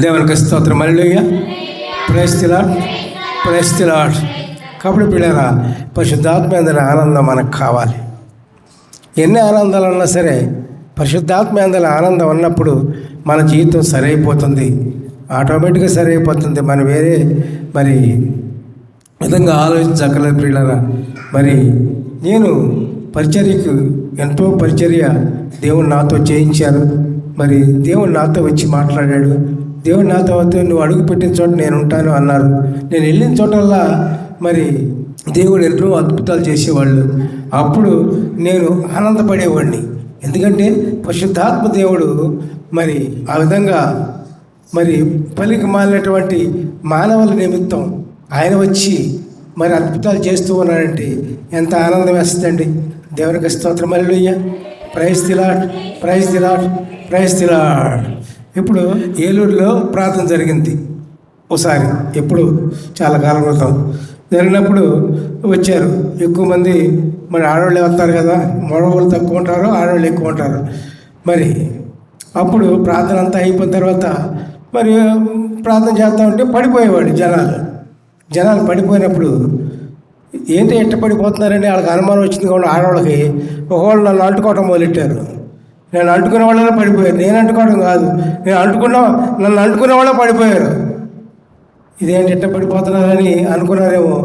దేవునికి స్తోత్రం. Hallelujah. Praise the Lord. Praise the Lord. కాబట్టి పిల్లరా, పరిశుద్ధాత్మ అందరి ఆనందం మనకు కావాలి. ఎన్ని ఆనందాలు ఉన్నా సరే పరిశుద్ధాత్మ అందరి ఆనందం ఉన్నప్పుడు మన జీవితం సరైపోతుంది, ఆటోమేటిక్గా సరైపోతుంది. మనం వేరే విధంగా ఆలోచించక్కర్లేదు పిల్లరా. నేను పరిచర్యకు ఎంతో పరిచర్య దేవుడు నాతో చేయించారు. దేవుడు నాతో వచ్చి మాట్లాడాడు. దేవుడు నాతో వస్తే నువ్వు అడుగు పెట్టిన చోట నేను ఉంటాను అన్నారు. నేను వెళ్ళిన చోటల్లా దేవుడు ఎన్నో అద్భుతాలు చేసేవాళ్ళు. అప్పుడు నేను ఆనందపడేవాడిని. ఎందుకంటే పరిశుద్ధాత్మ దేవుడు ఆ విధంగా పలికి మాలినటువంటి మానవుల నిమిత్తం ఆయన వచ్చి అద్భుతాలు చేస్తూ ఉన్నాడంటే ఎంత ఆనందం వేస్తుందండి. దేవునికి స్తోత్రం. Hallelujah. Praise the Lord. Praise the Lord. Praise the Lord. ఇప్పుడు ఏలూరులో ప్రార్థన జరిగింది ఒకసారి, ఎప్పుడు చాలా కాలం క్రితం జరిగినప్పుడు వచ్చారు ఎక్కువ మంది. ఆడవాళ్ళు వస్తారు కదా, మగవాళ్ళు తక్కువ ఉంటారు, ఆడవాళ్ళు ఎక్కువ ఉంటారు. అప్పుడు ప్రార్థన అంతా అయిపోయిన తర్వాత ప్రార్థన చేస్తూ ఉంటే పడిపోయేవాడు జనాలు పడిపోయినప్పుడు ఏంటి ఎట్ట పడిపోతున్నారని వాళ్ళకి అనుమానం వచ్చింది. కూడా ఆడవాళ్ళకి ఒకవాళ్ళు నన్ను అంటుకోవటం మొదలెట్టారు. నేను అంటుకునే వాళ్ళనే పడిపోయారు. నేను అంటుకోవడం కాదు, నన్ను అంటుకునే వాళ్ళే పడిపోయారు. ఇదేంటి ఎట్ట పడిపోతున్నారని అనుకున్నారేమో.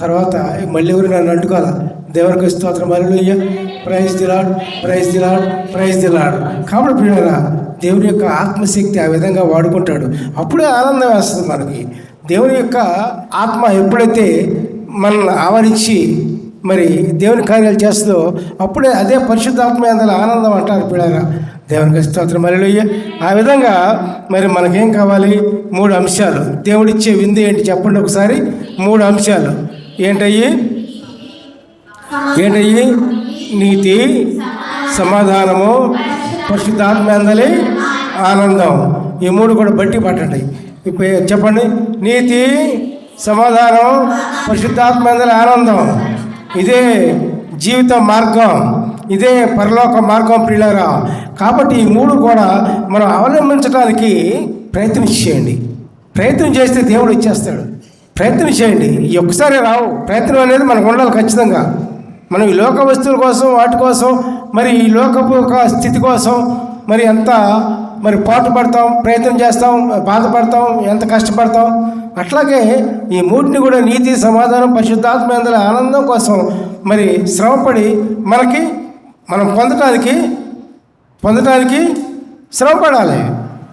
తర్వాత మళ్ళీ ఎవరు నన్ను అంటుకోవాలా. దేవునికి స్తోత్రం. Hallelujah. Praise the Lord. Praise the Lord. Praise the Lord. కాబట్టి పిల్లరా, దేవుని యొక్క ఆత్మశక్తి ఆ విధంగా వాడుకుంటాడు. అప్పుడే ఆనందం వేస్తుంది మనకి. దేవుని యొక్క ఆత్మ ఎప్పుడైతే మనల్ని ఆవరించి దేవుని కార్యాలు చేస్తుందో అప్పుడే అదే పరిశుద్ధాత్మ అందులో ఆనందం అంటారు పిల్లరా. దేవునికి స్తోత్రం. హల్లెలూయా. ఆ విధంగా మనకేం కావాలి? 3 అంశాలు. దేవుడిచ్చే విందు ఏంటి చెప్పండి ఒకసారి. 3 అంశాలు ఏంటయ్యి? నీతి, సమాధానము, పరిశుద్ధాత్మ అందలి ఆనందం. ఈ 3 కూడా బట్టి పట్టండి. ఇప్పుడు చెప్పండి. నీతి, సమాధానం, పరిశుద్ధాత్మ అందలి ఆనందం. ఇదే జీవిత మార్గం, ఇదే పరలోక మార్గం ప్రియులారా. కాబట్టి ఈ 3 కూడా మనం అవలంబించడానికి ప్రయత్నం చేయండి. ప్రయత్నం చేస్తే దేవుడు ఇచ్చేస్తాడు. ప్రయత్నం చేయండి. ఈ ఒక్కసారి రావు. ప్రయత్నం అనేది మనకు ఉండాలి ఖచ్చితంగా. మనం ఈ లోక వస్తువుల కోసం, వాటి కోసం, ఈ లోకపు ఒక స్థితి కోసం ఎంత పాటు పడతాం, ప్రయత్నం చేస్తాం, బాధపడతాం, ఎంత కష్టపడతాం. అట్లాగే ఈ 3ని కూడా నీతి, సమాధానం, పరిశుద్ధాత్మ అందరి ఆనందం కోసం శ్రమపడి మనం పొందటానికి శ్రమపడాలి.